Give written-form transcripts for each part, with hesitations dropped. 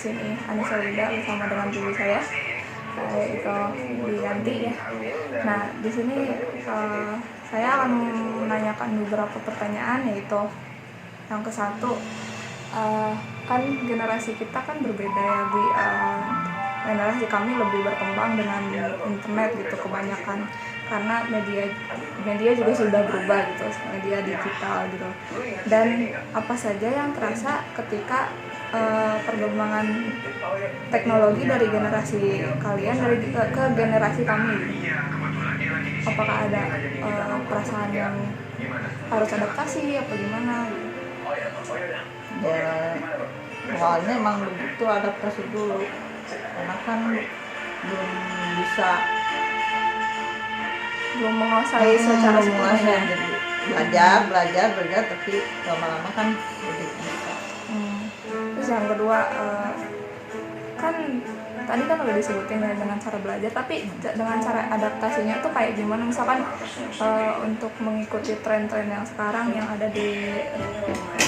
sini Anissa Linda bersama dengan guru saya itu diganti ya. Nah di sini saya akan menanyakan beberapa pertanyaan, yaitu yang ke satu, kan generasi kita kan berbeda ya Bu. Generasi kami lebih berkembang dengan internet gitu kebanyakan, karena media juga sudah berubah gitu, media digital gitu. Dan apa saja yang terasa ketika perkembangan teknologi dari generasi kalian ke generasi kami gitu. Apakah ada perasaan yang harus adaptasi apa gimana gitu? Ya awalnya emang begitu, adaptasi dulu karena kan belum menguasai secara sepenuhnya. Jadi belajar tapi lama-lama kan udah bisa. Terus yang kedua, kan tadi kan udah disebutin ya dengan cara belajar, tapi dengan cara adaptasinya tuh kayak gimana? Misalkan untuk mengikuti tren-tren yang sekarang yang ada di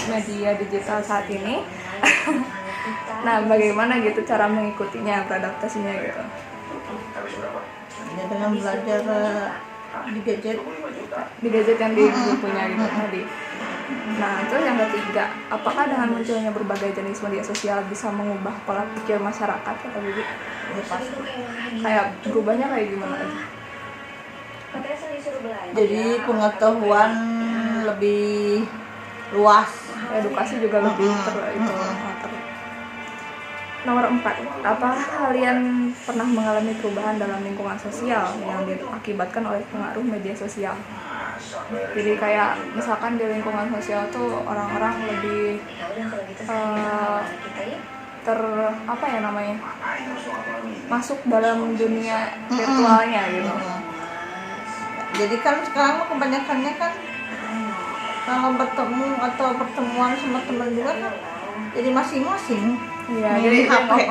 media digital saat ini. Nah, bagaimana gitu cara mengikutinya, beradaptasinya gitu? Ya dengan belajar di gadget yang punya gitu tadi. Nah, terus yang ketiga, apakah dengan munculnya berbagai jenis media sosial bisa mengubah pola pikir masyarakat atau gitu? ya pasti. Kayak berubahnya kayak gimana aja? Jadi pengetahuan lebih luas, edukasi juga lebih Nomor 4, apa kalian pernah mengalami perubahan dalam lingkungan sosial yang diakibatkan oleh pengaruh media sosial? Jadi kayak misalkan di lingkungan sosial tuh orang-orang lebih masuk dalam dunia virtualnya gitu. Jadi kan sekarang kebanyakannya kan kalau bertemu atau pertemuan sama teman juga kan jadi masing-masing. Iya, jadi HP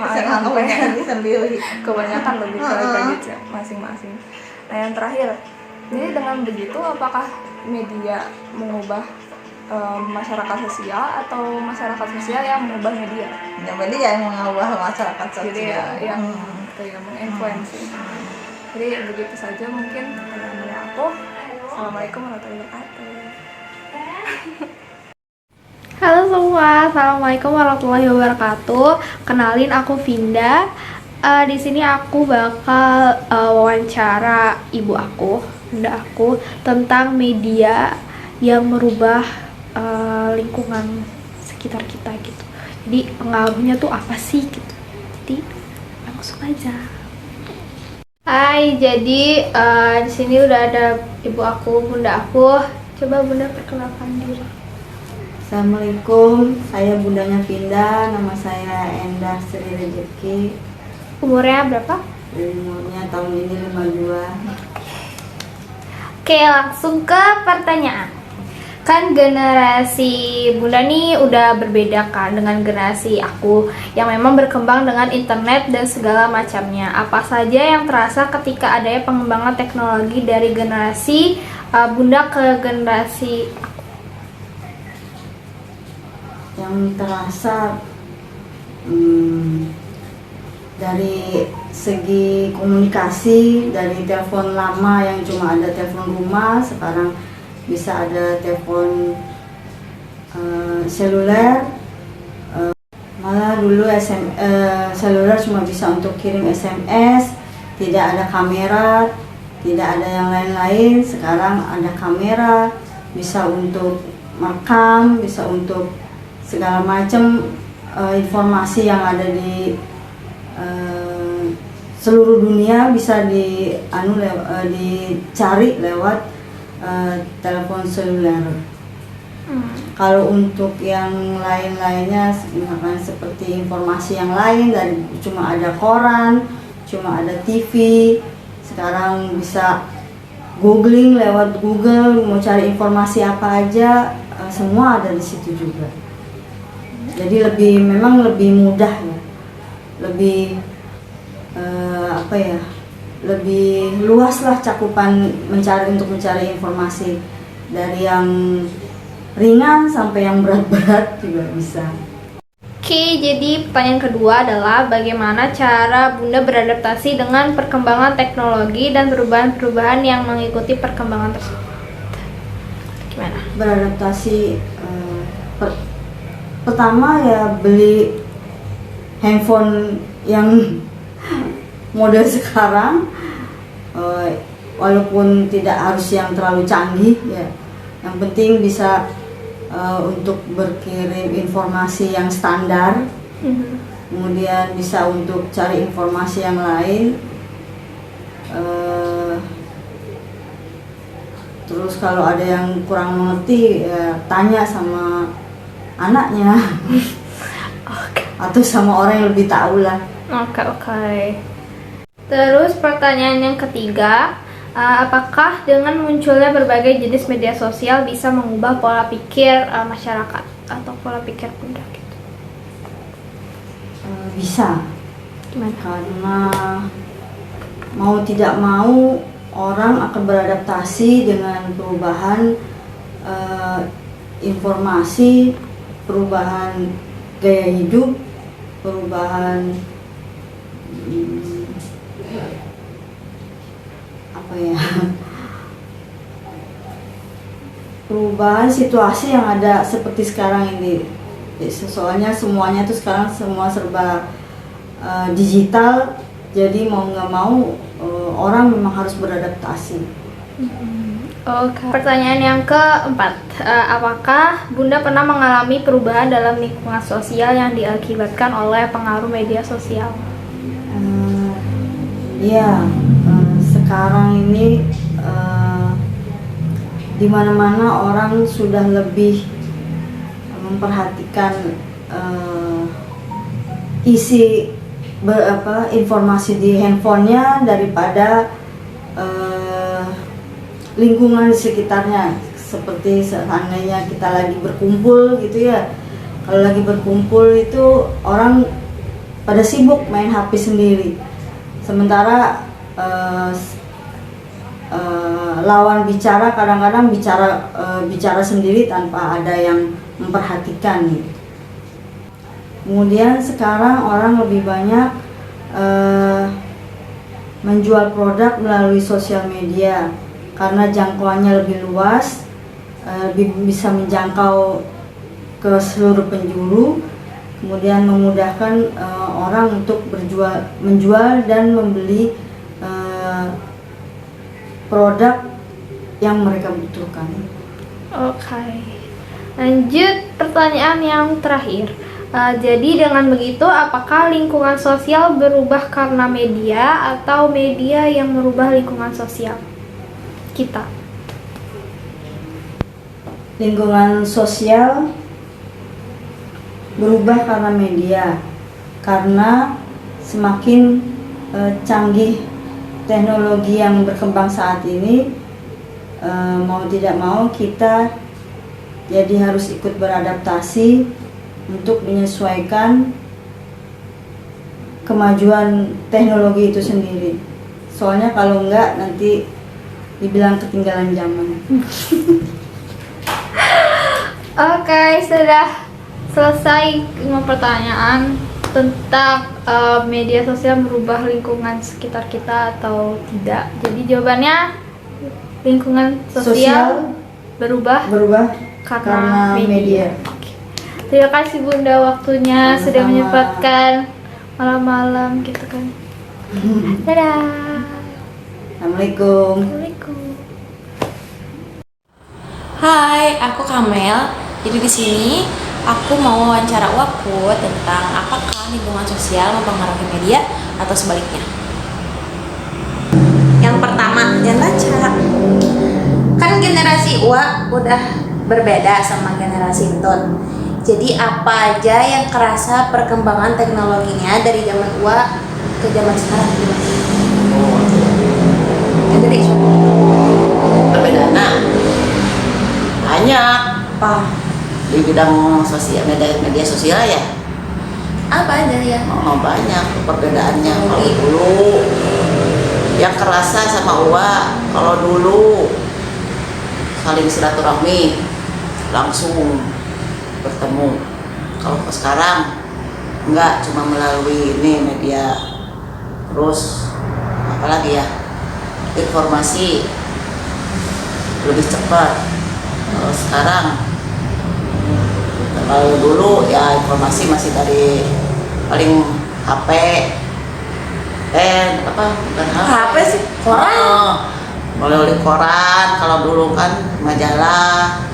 sendiri. Kebanyakan lebih ke gadget masing-masing. Nah yang terakhir, jadi dengan begitu apakah media mengubah masyarakat sosial atau masyarakat sosial yang mengubah media? Ya, media yang mengubah masyarakat sosial. Jadi yang menginfluensi. Jadi begitu saja mungkin pertanyaan dari aku. Assalamualaikum warahmatullahi wabarakatuh. Halo semua, assalamualaikum warahmatullahi wabarakatuh. Kenalin, aku Vinda. Di sini aku bakal wawancara ibu aku, bunda aku, tentang media yang merubah lingkungan sekitar kita gitu. Jadi pengaruhnya tuh apa sih gitu? Jadi langsung aja. Hai, jadi di sini udah ada ibu aku, bunda aku. Coba bunda perkenalkan diri. Assalamualaikum, saya bundanya Vinda, nama saya Endah Sri Rezeki. Umurnya berapa? Umurnya tahun ini 52. Oke, langsung ke pertanyaan. Kan generasi bunda nih udah berbeda kan dengan generasi aku yang memang berkembang dengan internet dan segala macamnya. Apa saja yang terasa ketika adanya pengembangan teknologi dari generasi bunda ke generasi aku? Yang terasa dari segi komunikasi, dari telepon lama yang cuma ada telepon rumah, sekarang bisa ada telepon seluler. Malah dulu seluler cuma bisa untuk kirim SMS, tidak ada kamera, tidak ada yang lain-lain. Sekarang ada kamera, bisa untuk merekam, bisa untuk segala macam informasi yang ada di seluruh dunia bisa dicari lewat telepon seluler. Kalau untuk yang lain-lainnya, misalkan seperti informasi yang lain, dari cuma ada koran, cuma ada TV, sekarang bisa googling lewat Google, mau cari informasi apa aja, semua ada di situ juga. Jadi memang lebih mudah ya, lebih lebih luas lah cakupan mencari informasi, dari yang ringan sampai yang berat-berat juga bisa. Oke, jadi pertanyaan kedua adalah bagaimana cara Bunda beradaptasi dengan perkembangan teknologi dan perubahan-perubahan yang mengikuti perkembangan tersebut? Gimana? Beradaptasi, pertama ya beli handphone yang model sekarang, walaupun tidak harus yang terlalu canggih ya, yang penting bisa untuk berkirim informasi yang standar, kemudian bisa untuk cari informasi yang lain, terus kalau ada yang kurang mengerti ya tanya sama anaknya atau sama orang yang lebih tahu lah. Oke. Terus pertanyaan yang ketiga, apakah dengan munculnya berbagai jenis media sosial bisa mengubah pola pikir masyarakat atau pola pikir Bunda gitu? Bisa. Gimana? Karena mau tidak mau orang akan beradaptasi dengan perubahan informasi, perubahan gaya hidup, perubahan perubahan situasi yang ada seperti sekarang ini. Soalnya semuanya tuh sekarang semua serba digital, jadi mau nggak mau orang memang harus beradaptasi. Oke. Pertanyaan yang keempat, apakah Bunda pernah mengalami perubahan dalam lingkungan sosial yang diakibatkan oleh pengaruh media sosial? Ya, sekarang ini di mana-mana orang sudah lebih memperhatikan isi informasi di handphonenya daripada lingkungan di sekitarnya. Seperti seandainya kita lagi berkumpul gitu ya, kalau lagi berkumpul itu orang pada sibuk main HP sendiri, sementara lawan bicara kadang-kadang bicara sendiri tanpa ada yang memperhatikan gitu. Kemudian sekarang orang lebih banyak menjual produk melalui sosial media karena jangkauannya lebih luas, lebih bisa menjangkau ke seluruh penjuru, kemudian memudahkan orang untuk menjual dan membeli produk yang mereka butuhkan. Oke. Lanjut pertanyaan yang terakhir. Jadi dengan begitu, apakah lingkungan sosial berubah karena media atau media yang merubah lingkungan sosial kita? Lingkungan sosial berubah karena media, karena semakin canggih teknologi yang berkembang saat ini, mau tidak mau kita jadi harus ikut beradaptasi untuk menyesuaikan kemajuan teknologi itu sendiri. Soalnya kalau enggak nanti dibilang ketinggalan zaman. Oke, sudah selesai 5 pertanyaan tentang media sosial merubah lingkungan sekitar kita atau tidak. Jadi jawabannya lingkungan sosial berubah karena media. Oke. Terima kasih Bunda waktunya sudah menyempatkan malam-malam gitu kan. Dadah. Assalamualaikum. Assalamualaikum. Hai, aku Kamel. Jadi di sini aku mau wawancara Uapku tentang apakah lingkungan sosial mempengaruhi media atau sebaliknya. Yang pertama, jangan baca. Kan generasi Uwa udah berbeda sama generasi Entut. Jadi apa aja yang kerasa perkembangan teknologinya dari zaman Uwa ke zaman sekarang gimana? Jadi Perbedaannya banyak apa? di bidang sosial media sosial ya. Apa aja ya? Banyak perbedaannya. Kalau dulu yang kerasa sama Uwa, kalau dulu saling silaturahmi langsung bertemu. Kalau sekarang Enggak, cuma melalui ini media. Terus apalagi ya, informasi lebih cepat. Kalau sekarang, kalau dulu ya informasi masih dari paling HP, bukan HP sih, koran. Melalui koran. Kalau dulu kan majalah,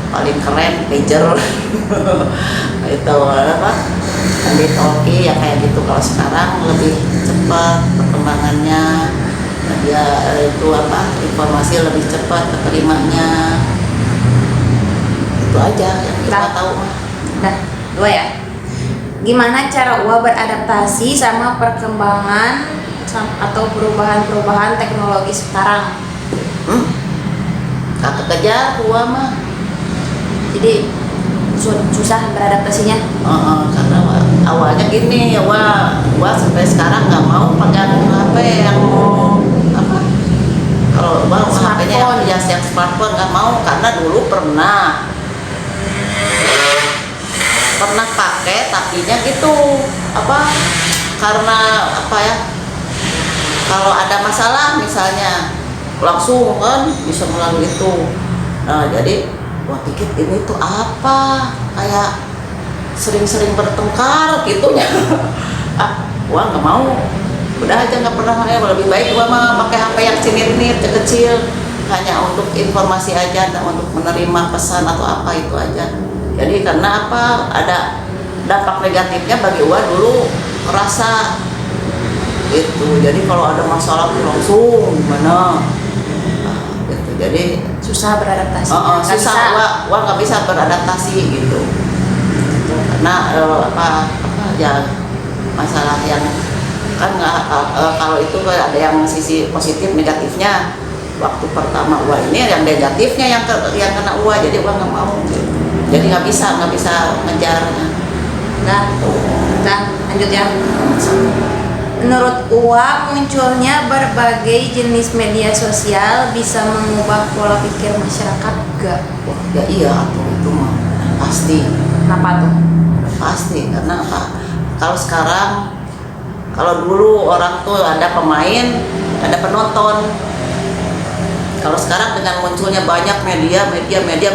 paling keren pager. Itu apa? Andi Talkie ya kayak gitu. Kalau sekarang lebih cepat perkembangannya. Dia itu apa? Informasi lebih cepat keterimanya. Itu aja yang kita tahu mah. Nah, 2 ya. Gimana cara UA beradaptasi sama perkembangan atau perubahan-perubahan teknologi sekarang? Tak kekejar gua mah. Jadi susah beradaptasinya. Karena awalnya gini ya, gua sampai sekarang nggak mau pakai HP yang apa, kalau gua HP-nya yang smartphone nggak mau, karena dulu pernah pakai, tapinya gitu apa, karena apa ya, kalau ada masalah misalnya langsung kan bisa melalui itu. Nah jadi wah pikir ini tuh apa, kayak sering-sering bertengkar gitunya. Gua nggak mau, udah aja nggak pernah. Lebih baik gua mah pakai HP yang cinit-cinit kecil, hanya untuk informasi aja, untuk menerima pesan atau apa itu aja. Jadi karena apa, ada dampak negatifnya bagi gua dulu merasa itu. Jadi kalau ada masalah langsung gimana, gitu. Jadi Susah beradaptasi. susah, gua nggak bisa beradaptasi gitu. Karena ya masalah yang kan kalau itu ada yang sisi positif negatifnya. Waktu pertama gua ini yang negatifnya yang kena gua, jadi gua nggak mau gitu. Jadi nggak bisa ngejar. Nah, lanjut ya. Menurut UA, munculnya berbagai jenis media sosial bisa mengubah pola pikir masyarakat gak? Wah, ya iya tuh, itu mah pasti. Kenapa tuh? Pasti, karena apa? Kalau sekarang, kalau dulu orang tuh ada pemain, ada penonton. Kalau sekarang dengan munculnya banyak media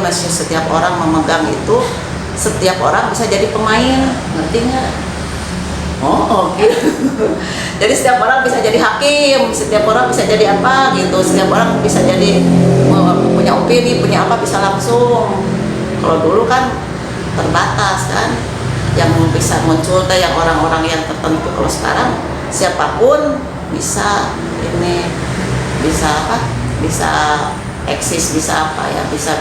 masih setiap orang memegang itu, setiap orang bisa jadi pemain, ngerti nggak? Gitu. Jadi setiap orang bisa jadi hakim, setiap orang bisa jadi apa gitu, setiap orang bisa jadi punya opini, punya apa bisa langsung. Kalau dulu kan terbatas kan, yang bisa muncul yang orang-orang yang tertentu. Kalau sekarang siapapun bisa bisa eksis, bisa apa ya, bisa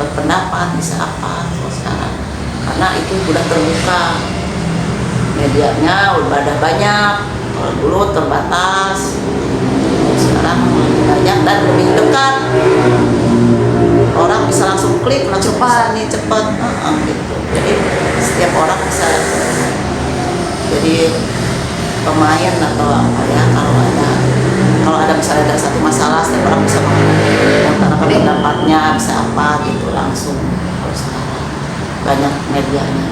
berpendapat, bisa apa. Kalau sekarang karena itu udah terbuka, medianya udah ada banyak. Kalau dulu terbatas, sekarang lebih banyak dan lebih dekat. Orang bisa langsung klik, langsung cepat gitu. Jadi setiap orang bisa jadi pemain atau apa ya. Kalau ada misalnya ada satu masalah, setiap orang bisa mengutarakan pendapatnya, bisa apa gitu langsung. Kalau sekarang banyak medianya.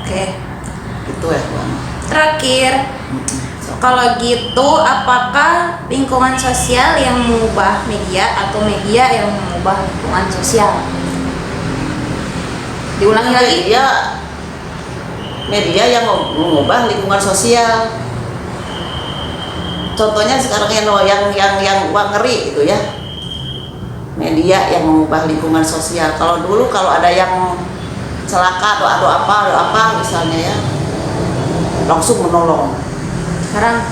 Oke. Itu ya Bang. Terakhir, kalau gitu apakah lingkungan sosial yang mengubah media atau media yang mengubah lingkungan sosial? Diulangi lagi. Media yang mengubah lingkungan sosial. Contohnya sekarang yang wah ngeri gitu ya. Media yang mengubah lingkungan sosial. Kalau dulu kalau ada yang celaka atau apa misalnya ya, langsung menolong. Sekarang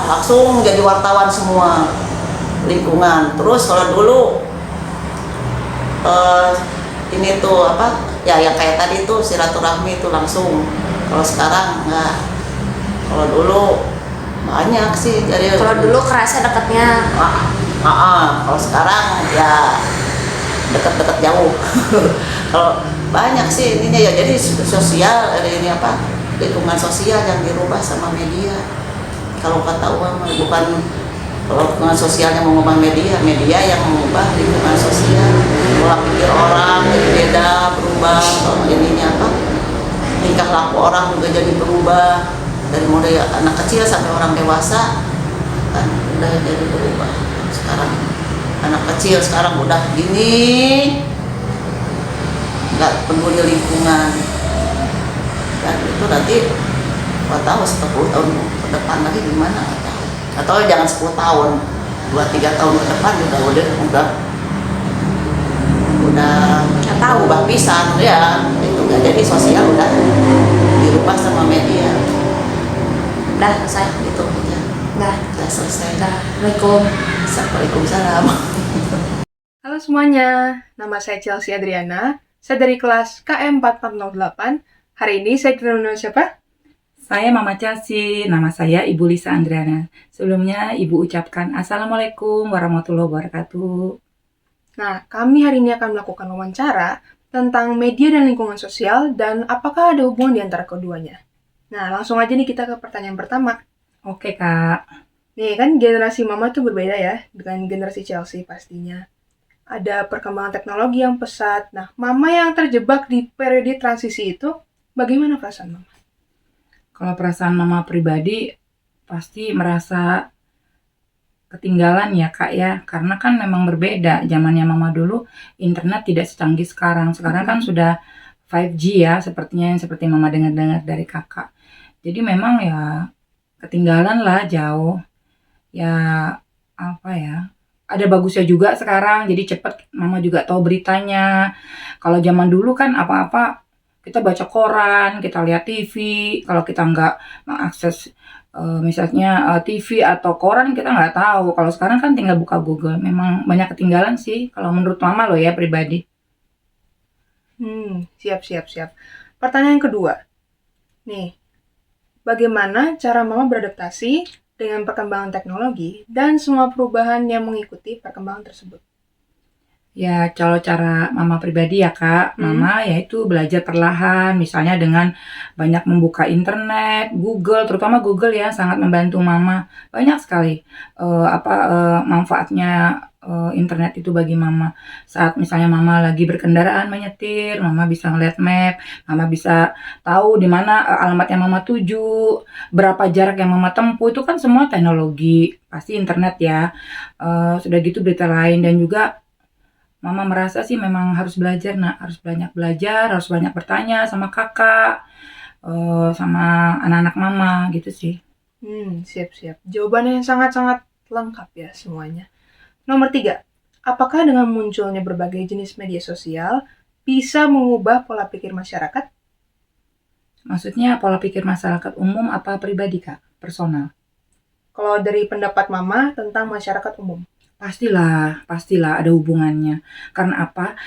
langsung jadi wartawan semua lingkungan. Terus kalau dulu ini tuh apa ya, yang kayak tadi tuh silaturahmi itu langsung. Kalau sekarang enggak. Kalau dulu banyak sih. Jadi Kalau dulu kerasa dekatnya. Kalau sekarang ya dekat-dekat jauh. Kalau banyak sih ininya ya, jadi sosial ini apa, lingkungan sosial yang dirubah sama media. Kalau kata uang bukan, kalau lingkungan sosialnya mengubah media yang mengubah lingkungan sosial. Pola pikir orang jadi beda, berubah. Kalau ininya apa, tingkah laku orang juga jadi berubah, dari mulai anak kecil sampai orang dewasa kan udah jadi berubah. Sekarang anak kecil sekarang udah gini, nggak peduli lingkungan, dan itu nanti nggak tahu 10 tahun ke depan lagi gimana, nggak tahu. Atau jangan 10 tahun, 2-3 tahun ke depan udah Nggak tahu. berubah pisan ya. Itu nggak jadi sosial, udah dirubah sama media. Udah selesai. Itu aja, Udah selesai. Assalamualaikum. Waalaikumsalam. Halo semuanya, nama saya Chelsea Adriana. Saya dari kelas KM 4408. Hari ini saya ditemani siapa? Saya Mama Chelsea, nama saya Ibu Lisa Andriana. Sebelumnya Ibu ucapkan Assalamualaikum warahmatullahi wabarakatuh. Nah, kami hari ini akan melakukan wawancara tentang media dan lingkungan sosial dan apakah ada hubungan di antara keduanya. Nah, langsung aja nih kita ke pertanyaan pertama. Oke Kak, Nih, kan generasi Mama tuh berbeda ya dengan generasi Chelsea pastinya. Ada perkembangan teknologi yang pesat. Nah, Mama yang terjebak di periode transisi itu, bagaimana perasaan Mama? kalau perasaan Mama pribadi pasti merasa ketinggalan ya Kak ya, karena kan memang berbeda. Zamannya Mama dulu internet tidak secanggih sekarang. Sekarang kan sudah 5G ya, sepertinya yang seperti Mama dengar-dengar dari Kakak. Jadi memang ya ketinggalan lah jauh. Ya apa ya? Ada bagusnya juga sekarang, jadi cepet Mama juga tahu beritanya. Kalau zaman dulu kan apa-apa kita baca koran, kita lihat TV. Kalau kita nggak mengakses misalnya TV atau koran, kita nggak tahu. Kalau sekarang kan tinggal buka Google. Memang banyak ketinggalan sih kalau menurut Mama loh ya pribadi. Siap. Pertanyaan kedua. Nih, bagaimana cara Mama beradaptasi dengan perkembangan teknologi dan semua perubahan yang mengikuti perkembangan tersebut? Ya, kalau cara Mama pribadi ya Kak, Mama yaitu belajar perlahan, misalnya dengan banyak membuka internet, Google, terutama Google ya sangat membantu Mama. Banyak sekali manfaatnya internet itu bagi Mama. Saat misalnya Mama lagi berkendaraan menyetir, Mama bisa ngeliat map, Mama bisa tahu di mana alamat yang Mama tuju, berapa jarak yang Mama tempuh, itu kan semua teknologi, pasti internet ya. Sudah gitu berita lain, dan juga Mama merasa sih memang harus belajar, nak. Harus banyak belajar, harus banyak bertanya sama kakak, sama anak-anak Mama gitu sih. Siap. Jawabannya yang sangat-sangat lengkap ya semuanya. Nomor 3. Apakah dengan munculnya berbagai jenis media sosial bisa mengubah pola pikir masyarakat? Maksudnya pola pikir masyarakat umum apa pribadi, Kak? Personal? Kalau dari pendapat Mama tentang masyarakat umum. Pastilah ada hubungannya. Karena apa?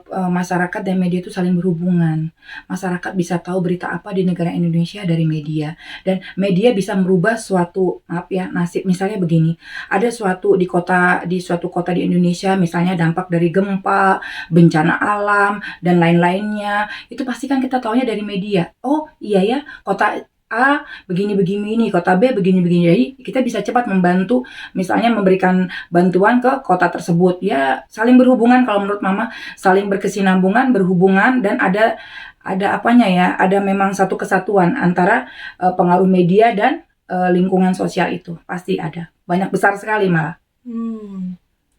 Masyarakat dan media itu saling berhubungan. Masyarakat bisa tahu berita apa di negara Indonesia dari media, dan media bisa merubah suatu nasib. Misalnya begini, ada di suatu kota di Indonesia, misalnya dampak dari gempa, bencana alam dan lain-lainnya. Itu pasti kan kita taunya dari media. Oh iya ya, kota A begini-begini nih, kota B begini-begini. Jadi kita bisa cepat membantu, misalnya memberikan bantuan ke kota tersebut. Ya saling berhubungan kalau menurut Mama, saling berkesinambungan, berhubungan, dan ada apanya ya, ada memang satu kesatuan antara pengaruh media dan lingkungan sosial itu. Pasti ada. Banyak, besar sekali malah.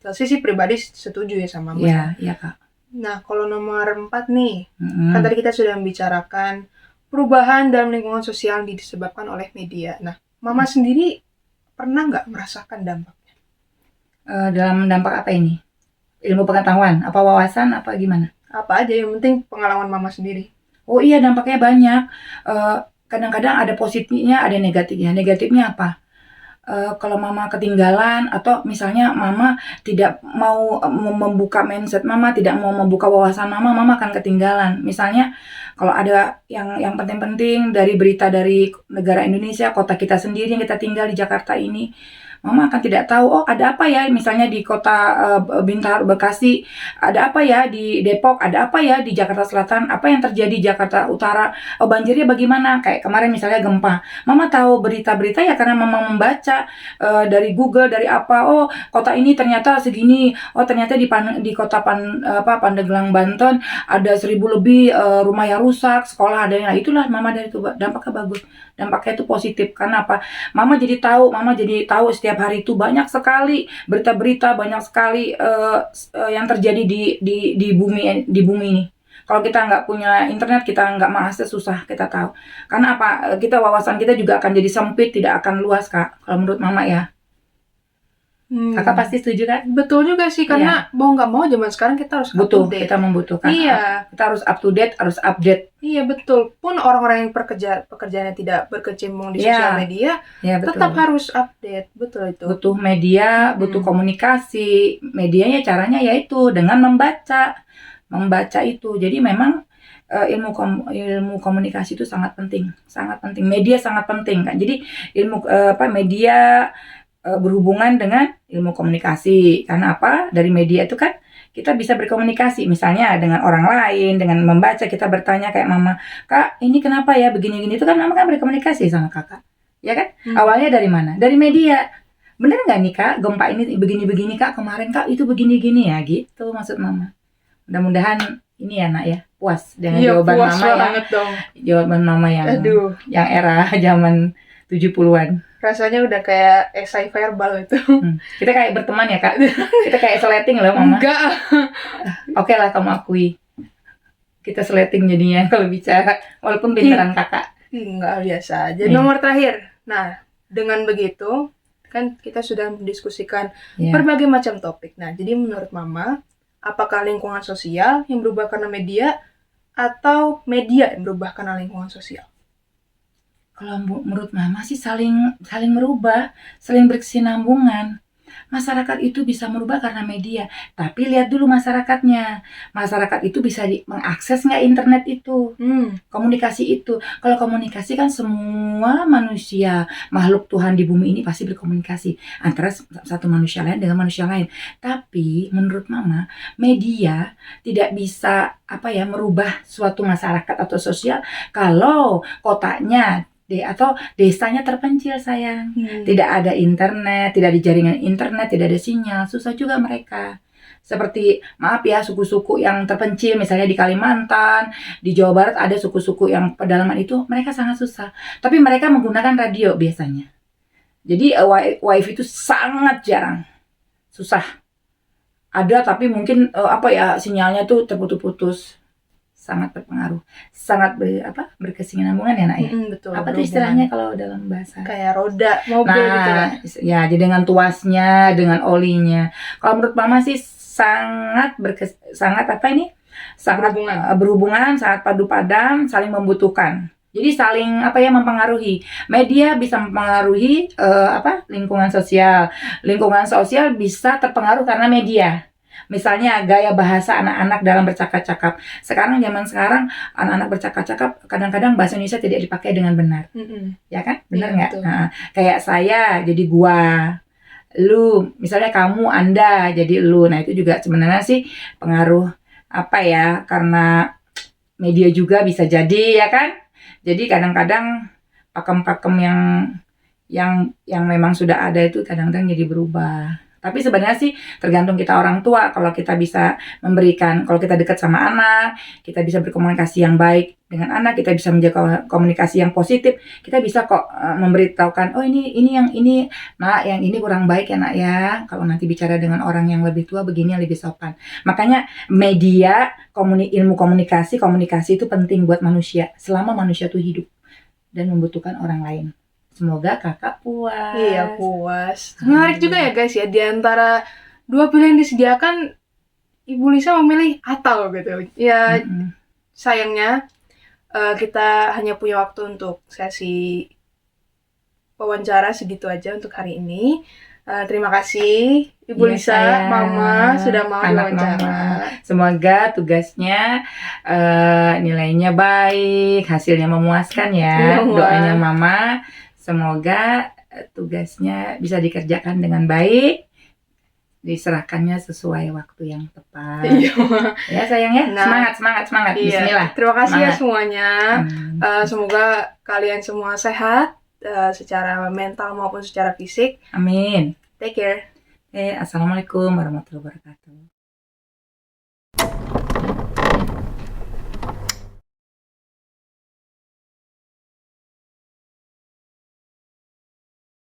Chelsea sih pribadi setuju ya sama Mama. Iya Kak. Nah, kalau nomor 4 nih, kan tadi kita sudah membicarakan perubahan dalam lingkungan sosial yang disebabkan oleh media. Nah, Mama sendiri pernah nggak merasakan dampaknya? Dalam dampak apa ini? Ilmu pengetahuan? Apa wawasan? Apa gimana? Apa aja, yang penting pengalaman Mama sendiri. Oh iya, dampaknya banyak. Kadang-kadang ada positifnya, ada negatifnya. Negatifnya apa? Kalau Mama ketinggalan, atau misalnya Mama tidak mau membuka mindset Mama, tidak mau membuka wawasan Mama akan ketinggalan. Misalnya kalau ada yang penting-penting dari berita dari negara Indonesia, kota kita sendiri yang kita tinggal di Jakarta ini, Mama akan tidak tahu, oh ada apa ya misalnya di kota Bintaro, Bekasi, ada apa ya di Depok, ada apa ya di Jakarta Selatan, apa yang terjadi di Jakarta Utara, oh banjirnya bagaimana, kayak kemarin misalnya gempa. Mama tahu berita-berita ya karena Mama membaca dari Google, dari apa, oh kota ini ternyata segini, oh ternyata di kota Pandeglang, Banten ada 1.000 lebih rumah yang rusak, sekolah ada yang, nah, itulah Mama dari itu dampaknya bagus, dampaknya itu positif. Karena apa? Mama jadi tahu setiap hari itu banyak sekali berita-berita, banyak sekali yang terjadi di bumi ini. Kalau kita nggak punya internet, kita nggak mengakses, susah kita tahu. Karena apa? Wawasan kita juga akan jadi sempit, tidak akan luas, Kak. Kalau menurut Mama ya. Kakak pasti setuju kan? Betul juga sih, karena mau nggak mau zaman sekarang kita harus up to Butuh, date. kita membutuhkan. Iya. Kita harus up to date, harus update. Iya betul. Pun orang-orang yang pekerjaannya tidak berkecimpung di Iya. sosial media, Ya, betul. tetap harus update. Betul itu. Butuh media, butuh komunikasi. Medianya caranya yaitu dengan membaca itu. Jadi memang ilmu komunikasi itu sangat penting. Media sangat penting kan. Jadi media berhubungan dengan ilmu komunikasi. Karena apa? Dari media itu kan kita bisa berkomunikasi, misalnya dengan orang lain, dengan membaca, kita bertanya kayak Mama, Kak, ini kenapa ya begini-gini, itu kan Mama kan berkomunikasi sama Kakak, ya kan? Awalnya dari mana? Dari media. Bener nggak nih Kak, gempa ini begini-begini Kak, kemarin Kak itu begini-gini ya, gitu maksud Mama. Mudah-mudahan ini ya Nak ya, puas dengan jawaban puas Mama ya. banget dong. Jawaban Mama yang Aduh, era zaman 70-an. rasanya udah kayak esai verbal itu. Kita kayak berteman ya Kak. Kita kayak sleting loh Mama. Enggak. Oke lah kamu akui. Kita sleting jadinya kalau bicara, walaupun pintaran Kakak. Enggak, biasa aja. Iya. Nomor terakhir. Nah, dengan begitu kan kita sudah mendiskusikan Ya. berbagai macam topik. Nah, jadi menurut Mama, apakah lingkungan sosial yang berubah karena media atau media yang berubah karena lingkungan sosial? Kalau menurut Mama sih saling merubah, saling berkesinambungan. Masyarakat itu bisa merubah karena media, tapi lihat dulu masyarakatnya. Masyarakat itu bisa mengakses nggak internet itu, komunikasi itu. Kalau komunikasi kan semua manusia, makhluk Tuhan di bumi ini pasti berkomunikasi antara satu manusia lain dengan manusia lain. Tapi menurut Mama, media tidak bisa merubah suatu masyarakat atau sosial kalau kotanya atau desanya terpencil sayang. Tidak ada internet, tidak ada jaringan internet, tidak ada sinyal, susah juga mereka. Seperti maaf ya, suku-suku yang terpencil misalnya di Kalimantan, di Jawa Barat ada suku-suku yang pedalaman itu, mereka sangat susah. Tapi mereka menggunakan radio biasanya. Jadi wifi itu sangat jarang, susah. Ada tapi mungkin sinyalnya tuh terputus-putus. Sangat berpengaruh, sangat berkesinambungan ya Nak ya. Betul. Apa tuh istilahnya kalau dalam bahasa? Kayak roda mobil gitu kan. Ya, jadi dengan tuasnya, dengan olinya. Kalau menurut Mama sih sangat berhubungan, sangat padu padan, saling membutuhkan. Jadi saling mempengaruhi. Media bisa mempengaruhi lingkungan sosial. Lingkungan sosial bisa terpengaruh karena media. Misalnya gaya bahasa anak-anak dalam bercakap-cakap. Zaman sekarang anak-anak bercakap-cakap kadang-kadang bahasa Indonesia tidak dipakai dengan benar. Ya kan? Benar nggak? Nah, kayak saya jadi gua, lu, misalnya kamu, Anda jadi lu. Nah, itu juga sebenarnya sih pengaruh karena media juga bisa jadi ya kan? Jadi kadang-kadang pakem-pakem yang memang sudah ada itu kadang-kadang jadi berubah. Tapi sebenarnya sih tergantung kita orang tua. Kalau kita bisa memberikan, kalau kita dekat sama anak, kita bisa berkomunikasi yang baik dengan anak, kita bisa menjaga komunikasi yang positif, kita bisa kok memberitahukan, oh ini yang ini Nak, yang ini kurang baik ya Nak ya. Kalau nanti bicara dengan orang yang lebih tua begini lebih sopan. Makanya media, ilmu komunikasi itu penting buat manusia selama manusia itu hidup dan membutuhkan orang lain. Semoga Kakak puas. Iya, puas. Menarik juga ya guys ya, di antara dua pilihan disediakan, Ibu Lisa memilih atau gitu. Ya, sayangnya kita hanya punya waktu untuk sesi wawancara segitu aja untuk hari ini. Terima kasih Ibu Lisa, Mama sudah mau diwawancara. Semoga tugasnya nilainya baik, hasilnya memuaskan ya. Iya, Doanya Mama semoga tugasnya bisa dikerjakan dengan baik, diserahkannya sesuai waktu yang tepat. Iya. Ya sayang ya, Nah, semangat. Iya. Bismillah. Terima kasih ya Semangat. semuanya. Amin. Semoga kalian semua sehat secara mental maupun secara fisik. Amin. Take care. Assalamualaikum warahmatullahi wabarakatuh.